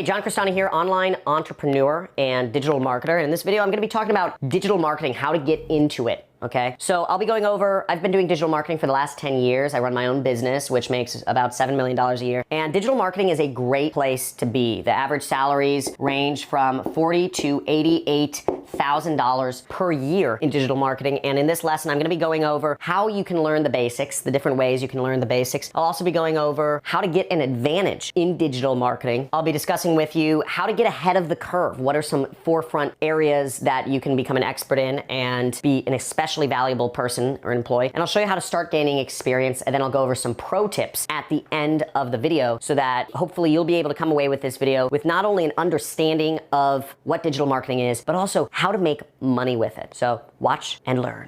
Hey, John Crestani here, online entrepreneur and digital marketer. And in this video, I'm gonna be talking about digital marketing, how to get into it. Okay, so I'll be going over, I've been doing digital marketing for the last 10 years. I run my own business, which makes about $7 million a year. And digital marketing is a great place to be. The average salaries range from $40,000 to $88,000 per year in digital marketing. And in this lesson, I'm gonna be going over how you can learn the basics, the different ways you can learn the basics. I'll also be going over how to get an advantage in digital marketing. I'll be discussing with you how to get ahead of the curve. What are some forefront areas that you can become an expert in and be an especially valuable person or employee. And I'll show you how to start gaining experience, and then I'll go over some pro tips at the end of the video so that hopefully you'll be able to come away with this video with not only an understanding of what digital marketing is, but also how to make money with it. So watch and learn.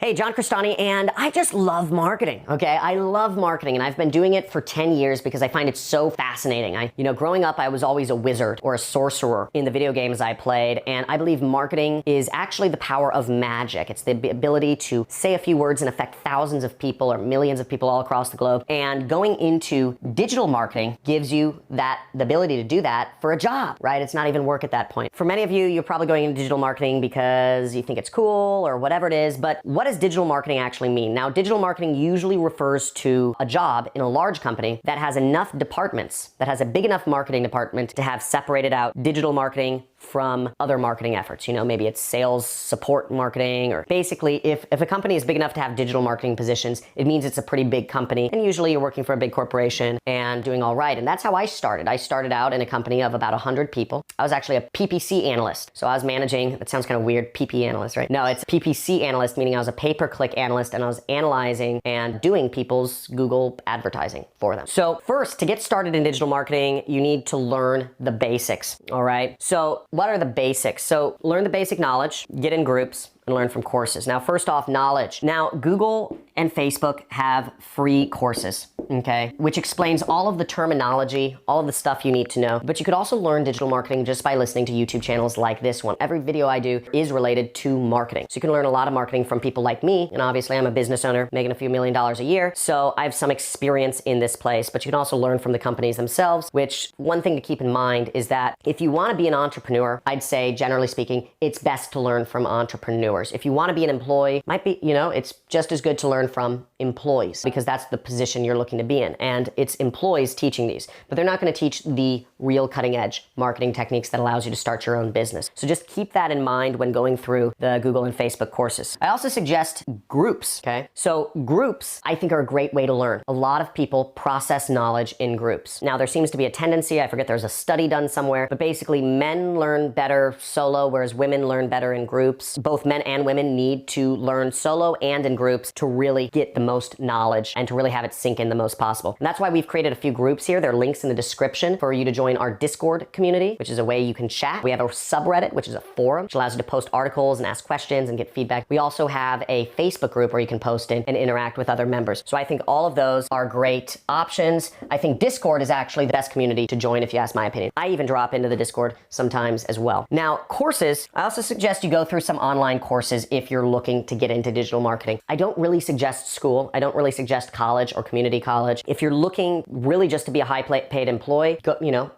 Hey, John Crestani, and I just love marketing, okay? I love marketing, and I've been doing it for 10 years because I find it so fascinating. Growing up, I was always a wizard or a sorcerer in the video games I played, and I believe marketing is actually the power of magic. It's the ability to say a few words and affect thousands of people or millions of people all across the globe, and going into digital marketing gives you the ability to do that for a job, right? It's not even work at that point. For many of you, you're probably going into digital marketing because you think it's cool or whatever it is, but what does digital marketing actually mean? Now, digital marketing usually refers to a job in a large company that has enough departments, that has a big enough marketing department to have separated out digital marketing from other marketing efforts. Maybe it's sales support marketing, or basically if a company is big enough to have digital marketing positions, it means it's a pretty big company, and usually you're working for a big corporation and doing all right. And that's how I started. I started out in a company of about 100 people. I was actually a PPC analyst. So I was managing, that sounds kind of weird, PP analyst, right? No, it's PPC analyst, meaning I was a pay-per-click analyst, and I was analyzing and doing people's Google advertising for them. So first, to get started in digital marketing, you need to learn the basics, all right? So what are the basics? So learn the basic knowledge, get in groups, and learn from courses. Now, first off, knowledge. Now, Google and Facebook have free courses, okay, which explains all of the terminology, all of the stuff you need to know. But you could also learn digital marketing just by listening to YouTube channels like this one. Every video I do is related to marketing. So you can learn a lot of marketing from people like me, and obviously I'm a business owner making a few $1 million a year, so I have some experience in this place. But you can also learn from the companies themselves, which one thing to keep in mind is that if you want to be an entrepreneur, I'd say, generally speaking, it's best to learn from entrepreneurs. If you want to be an employee, might be, it's just as good to learn from employees, because that's the position you're looking to be in. And it's employees teaching these, but they're not going to teach the real cutting edge marketing techniques that allows you to start your own business. So just keep that in mind when going through the Google and Facebook courses. I also suggest groups, okay? So groups, I think, are a great way to learn. A lot of people process knowledge in groups. Now, there seems to be a tendency, I forget, there's a study done somewhere, but basically men learn better solo, whereas women learn better in groups. Both men and women need to learn solo and in groups to really get the most knowledge and to really have it sink in the most possible. And that's why we've created a few groups here. There are links in the description for you to join our Discord community, which is a way you can chat. We have a subreddit, which is a forum, which allows you to post articles and ask questions and get feedback. We also have a Facebook group where you can post in and interact with other members. So I think all of those are great options. I think Discord is actually the best community to join, if you ask my opinion. I even drop into the Discord sometimes as well. Now, courses, I also suggest you go through some online courses if you're looking to get into digital marketing. I don't really suggest school. I don't really suggest college or community college. If you're looking really just to be a high-paid employee,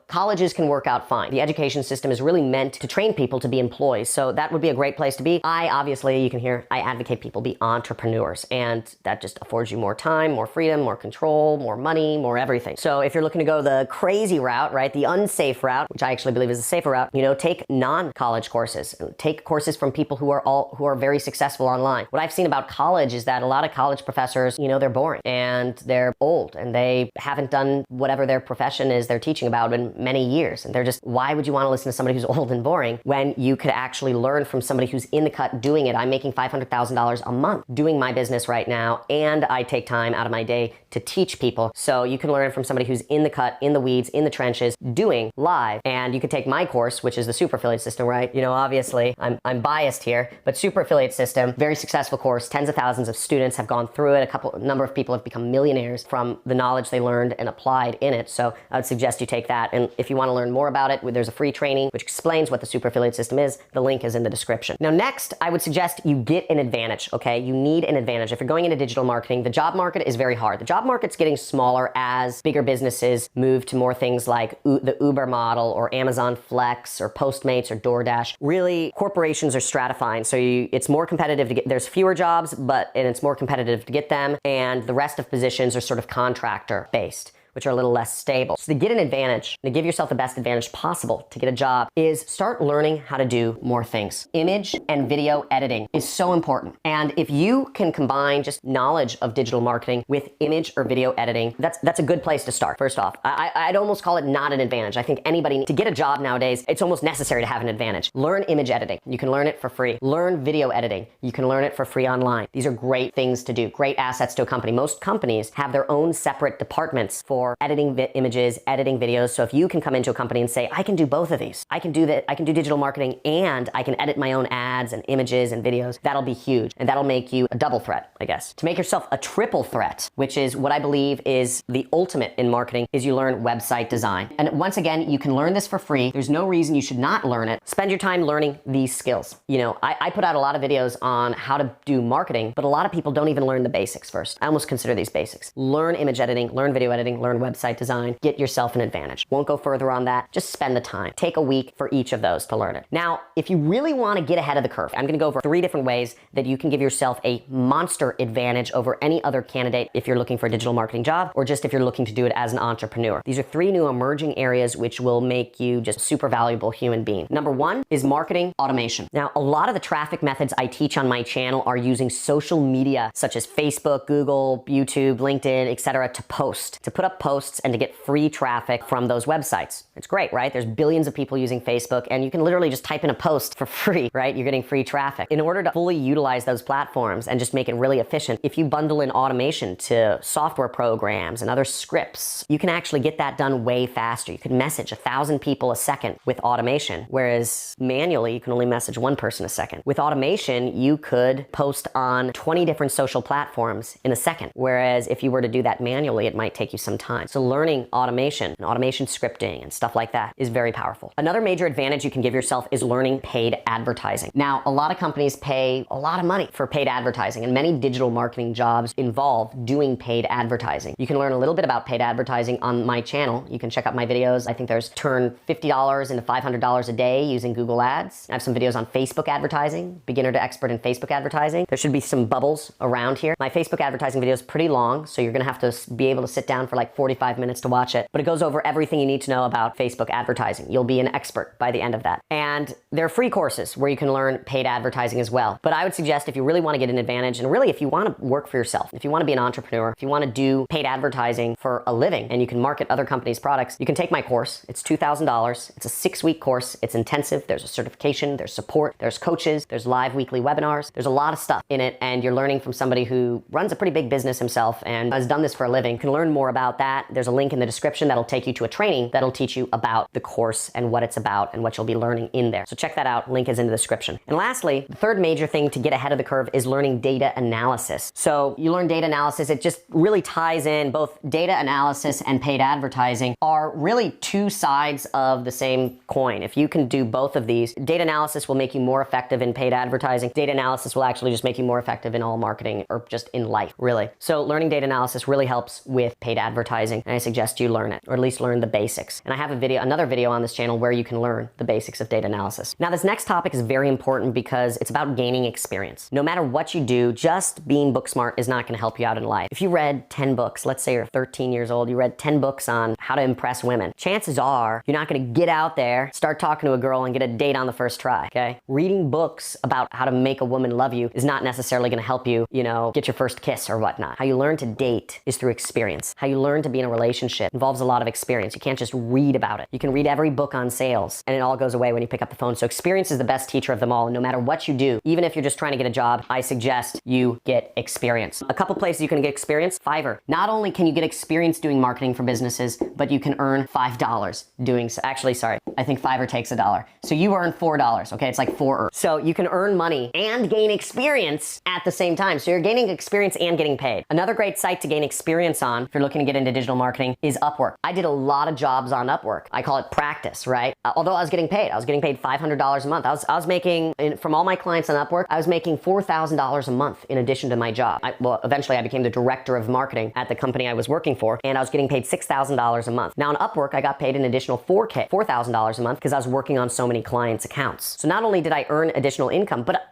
colleges can work out fine. The education system is really meant to train people to be employees, so that would be a great place to be. Obviously, you can hear, I advocate people be entrepreneurs, and that just affords you more time, more freedom, more control, more money, more everything. So if you're looking to go the crazy route, right, the unsafe route, which I actually believe is a safer route, take non-college courses. Take courses from people who are very successful online. What I've seen about college is that a lot of college professors, they're boring and they're old and they haven't done whatever their profession is they're teaching about in many years. And they're just, why would you want to listen to somebody who's old and boring when you could actually learn from somebody who's in the cut doing it? I'm making $500,000 a month doing my business right now, and I take time out of my day to teach people. So you can learn from somebody who's in the cut, in the weeds, in the trenches, doing live. And you could take my course, which is the Super Affiliate System, right? Obviously I'm biased here, but Super Affiliate System, very successful course, tens of thousands of students have gone through it. A number of people have become millionaires from the knowledge they learned and applied in it. So I would suggest you take that. And if you want to learn more about it, there's a free training which explains what the super affiliate system is. The link is in the description. Now, next, I would suggest you get an advantage, okay? You need an advantage. If you're going into digital marketing, the job market is very hard. The job market's getting smaller as bigger businesses move to more things like the Uber model or Amazon Flex or Postmates or DoorDash. Really, corporations are stratifying. So it's more competitive to get, there's fewer jobs, and it's more competitive to get them. And the rest of positions are sort of contractor based, which are a little less stable. So to get an advantage, to give yourself the best advantage possible to get a job, is start learning how to do more things. Image and video editing is so important. And if you can combine just knowledge of digital marketing with image or video editing, that's a good place to start, first off. I'd almost call it not an advantage. I think anybody, to get a job nowadays, it's almost necessary to have an advantage. Learn image editing. You can learn it for free. Learn video editing. You can learn it for free online. These are great things to do, great assets to a company. Most companies have their own separate departments for editing images, editing videos. So if you can come into a company and say, I can do both of these, I can do that, I can do digital marketing and I can edit my own ads and images and videos, that'll be huge. And that'll make you a double threat, I guess. To make yourself a triple threat, which is what I believe is the ultimate in marketing, is you learn website design. And once again, you can learn this for free. There's no reason you should not learn it. Spend your time learning these skills. You know, I put out a lot of videos on how to do marketing, but a lot of people don't even learn the basics first. I almost consider these basics. Learn image editing, learn video editing, learn website design, get yourself an advantage. Won't go further on that. Just spend the time. Take a week for each of those to learn it. Now, if you really want to get ahead of the curve, I'm going to go over 3 different ways that you can give yourself a monster advantage over any other candidate if you're looking for a digital marketing job or just if you're looking to do it as an entrepreneur. These are 3 new emerging areas which will make you just a super valuable human being. Number 1 is marketing automation. Now, a lot of the traffic methods I teach on my channel are using social media such as Facebook, Google, YouTube, LinkedIn, etc. to put up posts and to get free traffic from those websites. It's great, right? There's billions of people using Facebook and you can literally just type in a post for free, right? You're getting free traffic. In order to fully utilize those platforms and just make it really efficient, if you bundle in automation to software programs and other scripts, you can actually get that done way faster. You can message 1,000 people a second with automation, whereas manually you can only message 1 person a second. With automation, you could post on 20 different social platforms in a second, whereas if you were to do that manually, it might take you some time. So learning automation and automation scripting and stuff like that is very powerful. Another major advantage you can give yourself is learning paid advertising. Now, a lot of companies pay a lot of money for paid advertising, and many digital marketing jobs involve doing paid advertising. You can learn a little bit about paid advertising on my channel. You can check out my videos. I think there's turn $50 into $500 a day using Google Ads. I have some videos on Facebook advertising, beginner to expert in Facebook advertising. There should be some bubbles around here. My Facebook advertising video is pretty long, so you're gonna have to be able to sit down for like 45 minutes to watch it, but it goes over everything you need to know about Facebook advertising. You'll be an expert by the end of that. And there are free courses where you can learn paid advertising as well. But I would suggest if you really want to get an advantage, and really if you want to work for yourself, if you want to be an entrepreneur, if you want to do paid advertising for a living and you can market other companies' products, you can take my course. It's $2,000. It's a 6-week course. It's intensive. There's a certification, there's support, there's coaches, there's live weekly webinars. There's a lot of stuff in it, and you're learning from somebody who runs a pretty big business himself and has done this for a living. You can learn more about that. There's a link in the description that'll take you to a training that'll teach you about the course and what it's about and what you'll be learning in there. So check that out. Link is in the description. And lastly, the third major thing to get ahead of the curve is learning data analysis. So you learn data analysis. It just really ties in. Both data analysis and paid advertising are really 2 sides of the same coin. If you can do both of these, data analysis will make you more effective in paid advertising. Data analysis will actually just make you more effective in all marketing or just in life, really. So learning data analysis really helps with paid advertising, and I suggest you learn it, or at least learn the basics. And I have another video on this channel where you can learn the basics of data analysis. Now, this next topic is very important because it's about gaining experience. No matter what you do, just being book smart is not going to help you out in life. If you read 10 books, let's say you're 13 years old, you read 10 books on how to impress women, chances are you're not going to get out there, start talking to a girl and get a date on the first try, okay? Reading books about how to make a woman love you is not necessarily going to help you, get your first kiss or whatnot. How you learn to date is through experience. How you learn to be in a relationship involves a lot of experience. You can't just read about it. You can read every book on sales and it all goes away when you pick up the phone. So experience is the best teacher of them all. And no matter what you do, even if you're just trying to get a job, I suggest you get experience. A couple places you can get experience. Fiverr. Not only can you get experience doing marketing for businesses, but you can earn $5 doing so. Actually, sorry, I think Fiverr takes $1. So you earn $4, okay? It's like 4. So you can earn money and gain experience at the same time. So you're gaining experience and getting paid. Another great site to gain experience on, if you're looking to get into digital marketing, is Upwork. I did a lot of jobs on Upwork. I call it practice, right? Although I was getting paid. I was getting paid $500 a month. I was making, from all my clients on Upwork, I was making $4,000 a month in addition to my job. Eventually I became the director of marketing at the company I was working for, and I was getting paid $6,000 a month. Now on Upwork, I got paid an additional $4,000 a month because I was working on so many clients' accounts. So not only did I earn additional income, but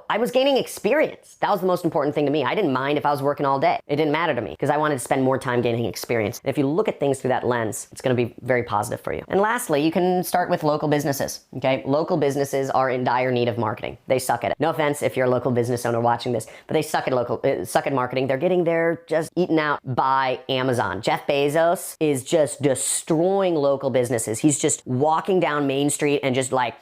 I was gaining experience. That was the most important thing to me. I didn't mind if I was working all day. It didn't matter to me because I wanted to spend more time gaining experience. And if you look at things through that lens, it's going to be very positive for you. And lastly, you can start with local businesses, okay? Local businesses are in dire need of marketing. They suck at it. No offense if you're a local business owner watching this, but they suck at marketing. They're getting just eaten out by Amazon. Jeff Bezos is just destroying local businesses. He's just walking down Main Street and just like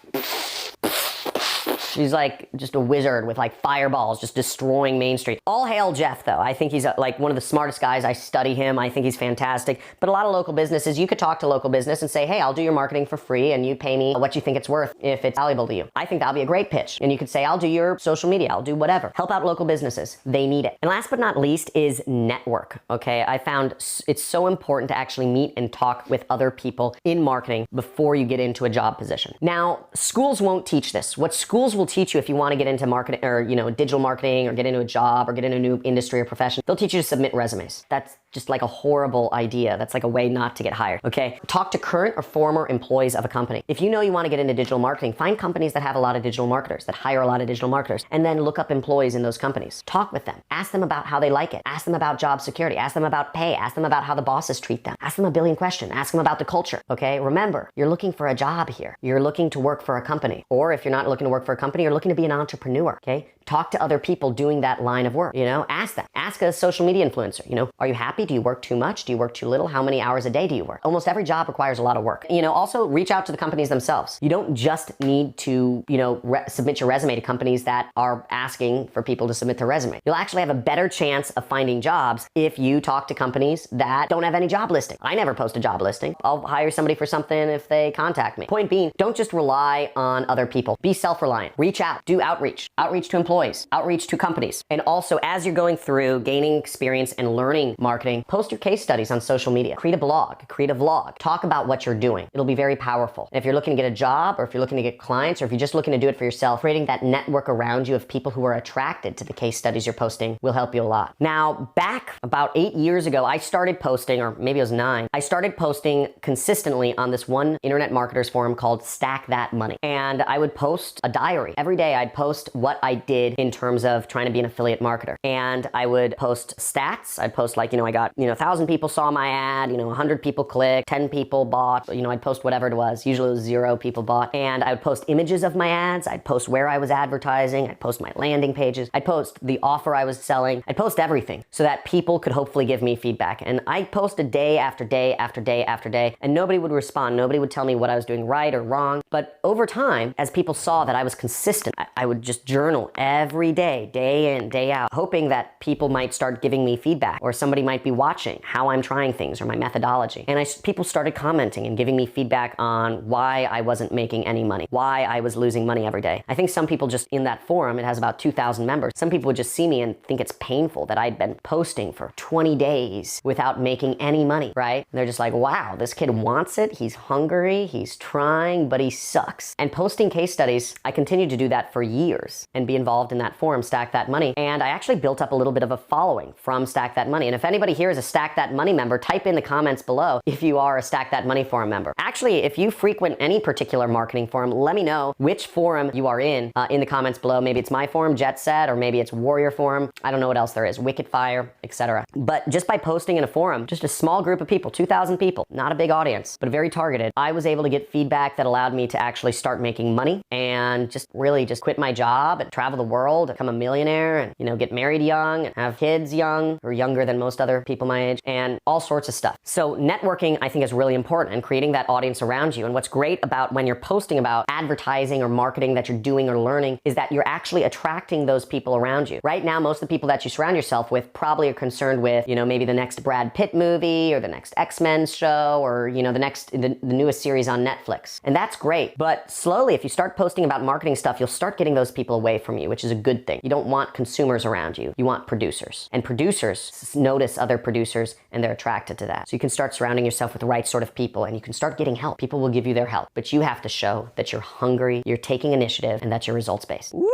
He's like just a wizard with like fireballs just destroying Main Street. All hail Jeff though. I think he's like one of the smartest guys. I study him. I think he's fantastic. But a lot of local businesses, you could talk to local business and say, hey, I'll do your marketing for free and you pay me what you think it's worth if it's valuable to you. I think that'll be a great pitch. And you could say, I'll do your social media. I'll do whatever. Help out local businesses. They need it. And last but not least is network. Okay. I found it's so important to actually meet and talk with other people in marketing before you get into a job position. Now, schools won't teach this. What schools will teach you if you want to get into marketing or, digital marketing or get into a job or get into a new industry or profession, they'll teach you to submit resumes. That's just like a horrible idea. That's like a way not to get hired, okay? Talk to current or former employees of a company. If you know you want to get into digital marketing, find companies that have a lot of digital marketers, that hire a lot of digital marketers, and then look up employees in those companies. Talk with them. Ask them about how they like it. Ask them about job security. Ask them about pay. Ask them about how the bosses treat them. Ask them a billion questions. Ask them about the culture, okay? Remember, you're looking for a job here. You're looking to work for a company. Or if you're not looking to work for a company, you're looking to be an entrepreneur, okay? Talk to other people doing that line of work, ask them. Ask a social media influencer, are you happy? Do you work too much? Do you work too little? How many hours a day do you work? Almost every job requires a lot of work. Also reach out to the companies themselves. You don't just need to, submit your resume to companies that are asking for people to submit their resume. You'll actually have a better chance of finding jobs if you talk to companies that don't have any job listing. I never post a job listing. I'll hire somebody for something if they contact me. Point being, don't just rely on other people. Be self-reliant. Reach out. Do outreach. Outreach to employees. Outreach to companies. And also, as you're going through gaining experience and learning marketing, post your case studies on social media. Create a blog. Create a vlog. Talk about what you're doing. It'll be very powerful. And if you're looking to get a job, or if you're looking to get clients, or if you're just looking to do it for yourself, creating that network around you of people who are attracted to the case studies you're posting will help you a lot. Now, back about 8 years ago, I started posting, or maybe it was 9, I started posting consistently on this one internet marketers forum called Stack That Money. And I would post a diary. Every day I'd post what I did in terms of trying to be an affiliate marketer. And I would post stats. I'd post like, I got, 1,000 people saw my ad, 100 people clicked, 10 people bought, I'd post whatever it was. Usually it was 0 people bought. And I would post images of my ads. I'd post where I was advertising. I'd post my landing pages. I'd post the offer I was selling. I'd post everything so that people could hopefully give me feedback. And I posted day after day after day after day, and nobody would respond. Nobody would tell me what I was doing right or wrong. But over time, as people saw that I was consistent, I would just journal every day, day in, day out, hoping that people might start giving me feedback, or somebody might be watching how I'm trying things or my methodology. And people started commenting and giving me feedback on why I wasn't making any money, why I was losing money every day. I think some people just in that forum, it has about 2,000 members, some people would just see me and think it's painful that I'd been posting for 20 days without making any money, right? And they're just like, wow, this kid wants it, he's hungry, he's trying, but he sucks. And posting case studies, I continued to do that for years and be involved in that forum, Stack That Money. And I actually built up a little bit of a following from Stack That Money. And if anybody here is a Stack That Money member, type in the comments below if you are a Stack That Money forum member. Actually, if you frequent any particular marketing forum, let me know which forum you are in the comments below. Maybe it's my forum, Jet Set, or maybe it's Warrior Forum. I don't know what else there is, Wicked Fire, etc. But just by posting in a forum, just a small group of people, 2,000 people, not a big audience, but very targeted, I was able to get feedback that allowed me to actually start making money and just really just quit my job and travel the world, become a millionaire, and, you know, get married young, and have kids young, or younger than most other people my age, and all sorts of stuff. So networking, I think, is really important, and creating that audience around you. And what's great about when you're posting about advertising or marketing that you're doing or learning is that you're actually attracting those people around you. Right now, most of the people that you surround yourself with probably are concerned with, you know, maybe the next Brad Pitt movie or the next X-Men show or, you know, the newest series on Netflix. And that's great. But slowly, if you start posting about marketing stuff, you'll start getting those people away from you, which is a good thing. You don't want consumers around you. You want producers. And producers notice other producers and they're attracted to that. So you can start surrounding yourself with the right sort of people and you can start getting help. People will give you their help, but you have to show that you're hungry, you're taking initiative, and that you're results-based. Woo!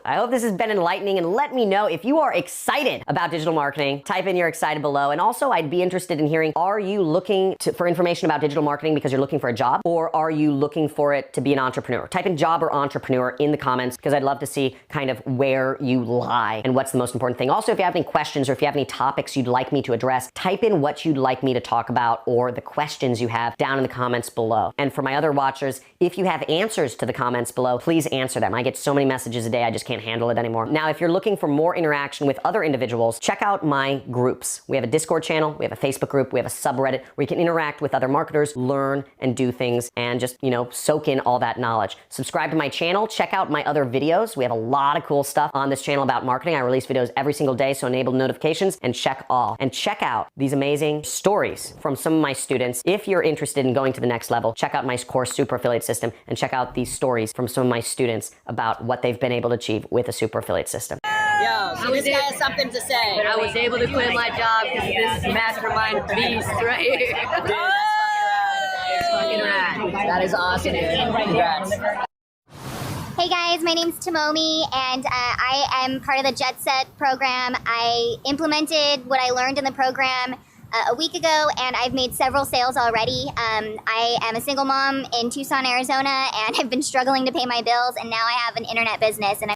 I hope this has been enlightening, and let me know if you are excited about digital marketing. Type in you're excited below. And also, I'd be interested in hearing, are you looking for information about digital marketing because you're looking for a job, or are you looking for it to be an entrepreneur? Type in job or entrepreneur in the comments because I'd love to see kind of where you lie and what's the most important thing. Also, if you have any questions or if you have any topics you'd like me to address, type in what you'd like me to talk about or the questions you have down in the comments below. And for my other watchers, if you have answers to the comments below, please answer them. I get so many messages a day, I just can't handle it anymore. Now, if you're looking for more interaction with other individuals, check out my groups. We have a Discord channel, we have a Facebook group, we have a subreddit where you can interact with other marketers, learn and do things, and just, you know, soak in all that knowledge. Subscribe to my channel, check out my other videos. We have a lot of cool stuff on this channel about marketing. I release videos every single day, so enable notifications and check all. And check out these amazing stories from some of my students. If you're interested in going to the next level, check out my course, Super Affiliate System, and check out these stories from some of my students about what they've been able to achieve with a super affiliate system. Yo, so this guy has something to say. I was able to quit my job because of this mastermind beast right here. Dude, that's fucking rad. That is awesome, dude. Congrats. Hey guys, my name's Tomomi, and I am part of the Jet Set program. I implemented what I learned in the program a week ago, and I've made several sales already. I am a single mom in Tucson, Arizona, and I've been struggling to pay my bills, and now I have an internet business, and